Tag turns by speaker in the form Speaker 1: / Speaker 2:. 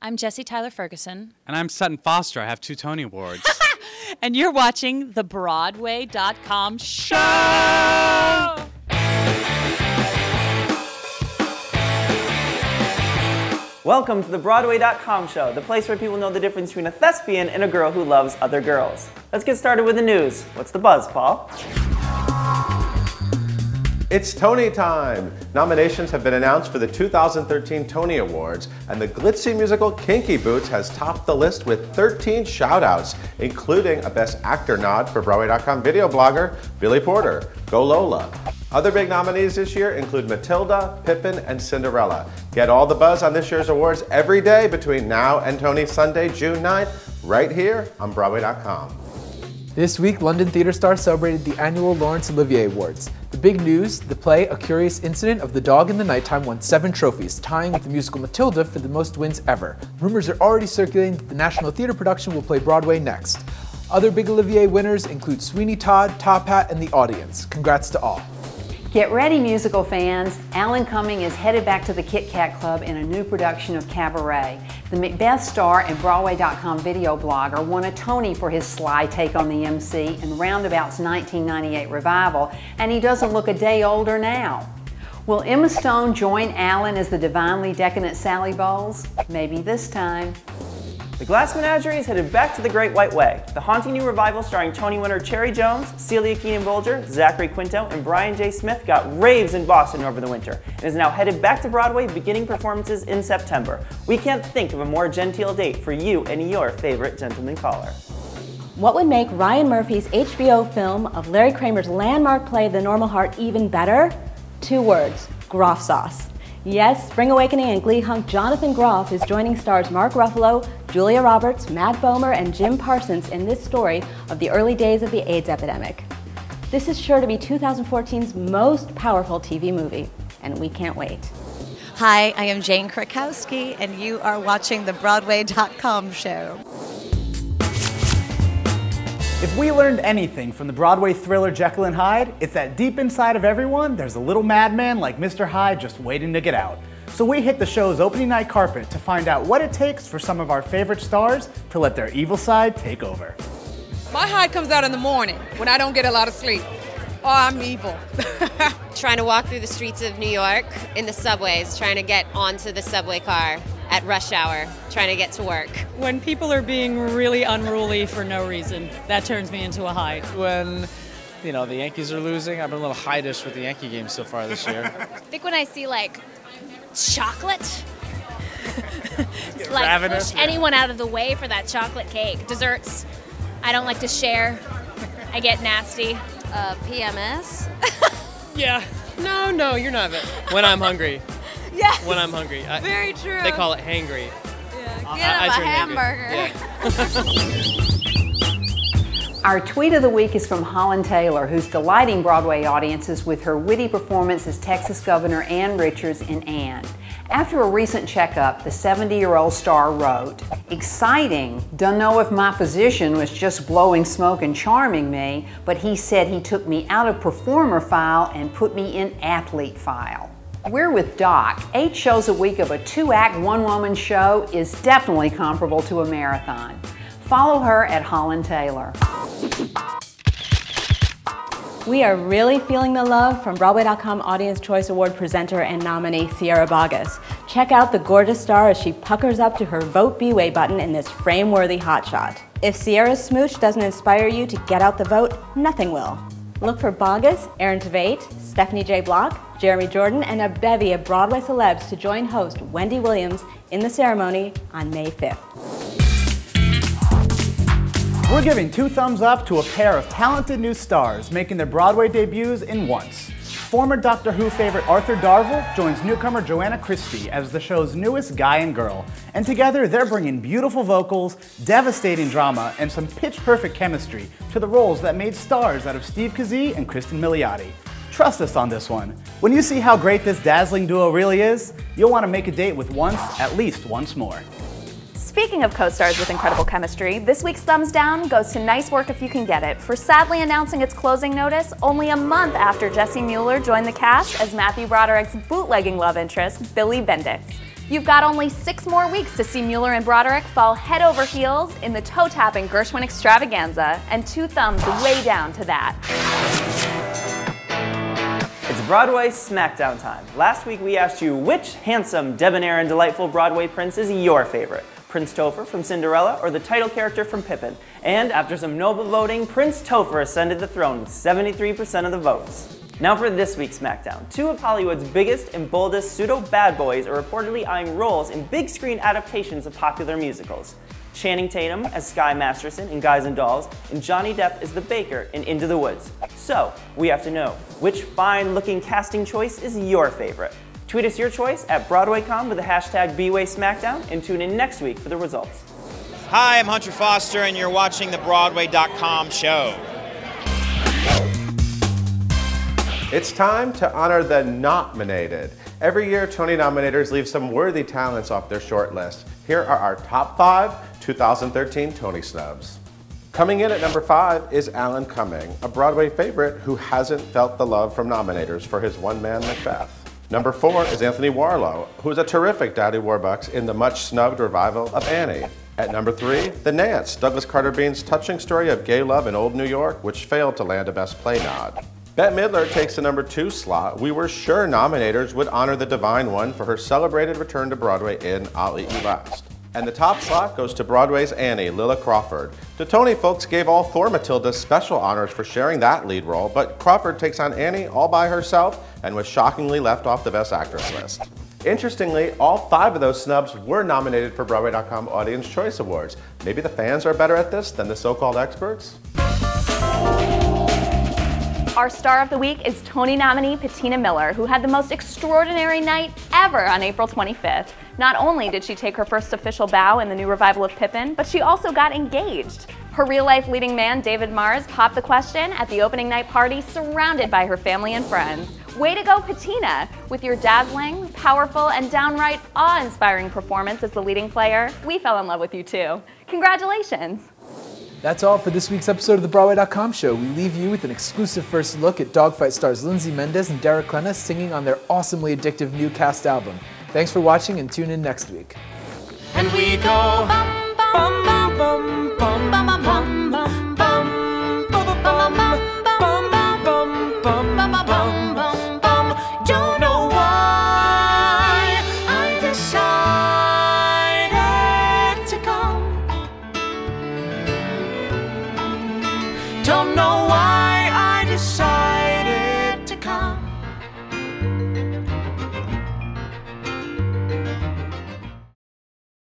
Speaker 1: I'm Tyler Ferguson.
Speaker 2: And I'm Sutton Foster. I have 2 Tony Awards.
Speaker 1: And you're watching the Broadway.com show!
Speaker 3: Welcome to the Broadway.com show, the place where people know the difference between a thespian and a girl who loves other girls. Let's get started with the news. What's the buzz, Paul?
Speaker 4: It's Tony time! Nominations have been announced for the 2013 Tony Awards, and the glitzy musical Kinky Boots has topped the list with 13 shout-outs, including a Best Actor nod for Broadway.com video blogger Billy Porter, Go Lola. Other big nominees this year include Matilda, Pippin, and Cinderella. Get all the buzz on this year's awards every day between now and Tony Sunday, June 9th, right here on Broadway.com.
Speaker 5: This week, London theater stars celebrated the annual Laurence Olivier Awards. The big news, the play A Curious Incident of the Dog in the Nighttime won 7 trophies, tying with the musical Matilda for the most wins ever. Rumors are already circulating that the National Theatre production will play Broadway next. Other big Olivier winners include Sweeney Todd, Top Hat, and The Audience. Congrats to all.
Speaker 6: Get ready, musical fans. Alan Cumming is headed back to the Kit Kat Club in a new production of Cabaret. The Macbeth star and Broadway.com video blogger won a Tony for his sly take on the MC in Roundabout's 1998 revival, and he doesn't look a day older now. Will Emma Stone join Alan as the divinely decadent Sally Bowles? Maybe this time.
Speaker 3: The Glass Menagerie is headed back to the Great White Way. The haunting new revival starring Tony winner Cherry Jones, Celia Keenan-Bolger, Zachary Quinto, and Brian J. Smith got raves in Boston over the winter and is now headed back to Broadway, beginning performances in September. We can't think of a more genteel date for you and your favorite gentleman caller.
Speaker 7: What would make Ryan Murphy's HBO film of Larry Kramer's landmark play The Normal Heart even better? 2 words: Groff sauce. Yes, Spring Awakening and Glee hunk Jonathan Groff is joining stars Mark Ruffalo, Julia Roberts, Matt Bomer, and Jim Parsons in this story of the early days of the AIDS epidemic. This is sure to be 2014's most powerful TV movie, and we can't wait.
Speaker 8: Hi, I am Jane Krakowski, and you are watching the Broadway.com show.
Speaker 9: If we learned anything from the Broadway thriller Jekyll and Hyde, it's that deep inside of everyone, there's a little madman like Mr. Hyde just waiting to get out. So we hit the show's opening night carpet to find out what it takes for some of our favorite stars to let their evil side take over.
Speaker 10: My Hyde comes out in the morning when I don't get a lot of sleep. Oh, I'm evil.
Speaker 11: Trying to walk through the streets of New York in the subways, trying to get onto the subway car at rush hour, trying to get to work.
Speaker 1: When people are being really unruly for no reason, that turns me into a Hyde.
Speaker 12: When, you know, the Yankees are losing, I've been a little Hyde-ish with the Yankee games so far this year.
Speaker 13: I think when I see, like, chocolate, it's like
Speaker 12: ravenous.
Speaker 13: Push anyone out of the way for that chocolate cake. Desserts, I don't like to share. I get nasty.
Speaker 11: PMS?
Speaker 12: Yeah. No, you're not. When I'm hungry.
Speaker 11: Yes.
Speaker 12: When I'm hungry.
Speaker 11: Very true.
Speaker 12: They call it hangry.
Speaker 11: Yeah, get him a hamburger.
Speaker 12: Yeah.
Speaker 6: Our tweet of the week is from Holland Taylor, who's delighting Broadway audiences with her witty performance as Texas Governor Ann Richards in Ann. After a recent checkup, the 70-year-old star wrote, "Exciting. Don't know if my physician was just blowing smoke and charming me, but he said he took me out of performer file and put me in athlete file." We're with Doc. 8 shows a week of a 2-act, 1-woman show is definitely comparable to a marathon. Follow her at Holland Taylor.
Speaker 7: We are really feeling the love from Broadway.com Audience Choice Award presenter and nominee Sierra Boggess. Check out the gorgeous star as she puckers up to her Vote B'way button in this frame-worthy hotshot. If Sierra's smooch doesn't inspire you to get out the vote, nothing will. Look for Boggess, Aaron Tveit, Stephanie J. Block, Jeremy Jordan, and a bevy of Broadway celebs to join host Wendy Williams in the ceremony on May 5th.
Speaker 9: We're giving 2 thumbs up to a pair of talented new stars making their Broadway debuts in Once. Former Doctor Who favorite Arthur Darvill joins newcomer Joanna Christie as the show's newest guy and girl, and together they're bringing beautiful vocals, devastating drama, and some pitch-perfect chemistry to the roles that made stars out of Steve Kazee and Kristen Milioti. Trust us on this one. When you see how great this dazzling duo really is, you'll want to make a date with Once at least once more.
Speaker 14: Speaking of co-stars with incredible chemistry, this week's thumbs down goes to Nice Work If You Can Get It for sadly announcing its closing notice only a month after Jesse Mueller joined the cast as Matthew Broderick's bootlegging love interest, Billy Bendix. You've got only 6 more weeks to see Mueller and Broderick fall head over heels in the toe-tapping Gershwin extravaganza, and 2 thumbs way down to that.
Speaker 3: It's Broadway Smackdown time. Last week we asked you which handsome, debonair, and delightful Broadway prince is your favorite. Prince Topher from Cinderella or the title character from Pippin. And after some noble voting, Prince Topher ascended the throne with 73% of the votes. Now for this week's Smackdown. 2 of Hollywood's biggest and boldest pseudo-bad boys are reportedly eyeing roles in big screen adaptations of popular musicals. Channing Tatum as Sky Masterson in Guys and Dolls, and Johnny Depp as the baker in Into the Woods. So, we have to know, which fine-looking casting choice is your favorite? Tweet us your choice at BroadwayCom with the hashtag B'way Smackdown, and tune in next week for the results.
Speaker 15: Hi, I'm Hunter Foster, and you're watching the Broadway.com show.
Speaker 4: It's time to honor the nominated. Every year, Tony nominators leave some worthy talents off their short list. Here are our top 5 2013 Tony Snubs. Coming in at number 5 is Alan Cumming, a Broadway favorite who hasn't felt the love from nominators for his one-man Macbeth. Number 4 is Anthony Warlow, who's a terrific Daddy Warbucks in the much-snubbed revival of Annie. At number 3, The Nance, Douglas Carter Beane's touching story of gay love in Old New York, which failed to land a Best Play nod. Bette Midler takes the number 2 slot. We were sure nominators would honor the Divine One for her celebrated return to Broadway in I'll Eat You Last. And the top slot goes to Broadway's Annie, Lilla Crawford. The Tony folks gave all 4 Matildas special honors for sharing that lead role, but Crawford takes on Annie all by herself and was shockingly left off the Best Actress list. Interestingly, all 5 of those snubs were nominated for Broadway.com Audience Choice Awards. Maybe the fans are better at this than the so-called experts?
Speaker 14: Our star of the week is Tony nominee Patina Miller, who had the most extraordinary night ever on April 25th. Not only did she take her first official bow in the new revival of Pippin, but she also got engaged. Her real-life leading man, David Mars, popped the question at the opening night party surrounded by her family and friends. Way to go, Patina! With your dazzling, powerful, and downright awe-inspiring performance as the leading player, we fell in love with you too. Congratulations!
Speaker 5: That's all for this week's episode of the Broadway.com show. We leave you with an exclusive first look at Dogfight stars Lindsay Mendez and Derek Klena singing on their awesomely addictive new cast album. Thanks for watching and tune in next week.
Speaker 16: And we go bum bum bum bum bum bum bum.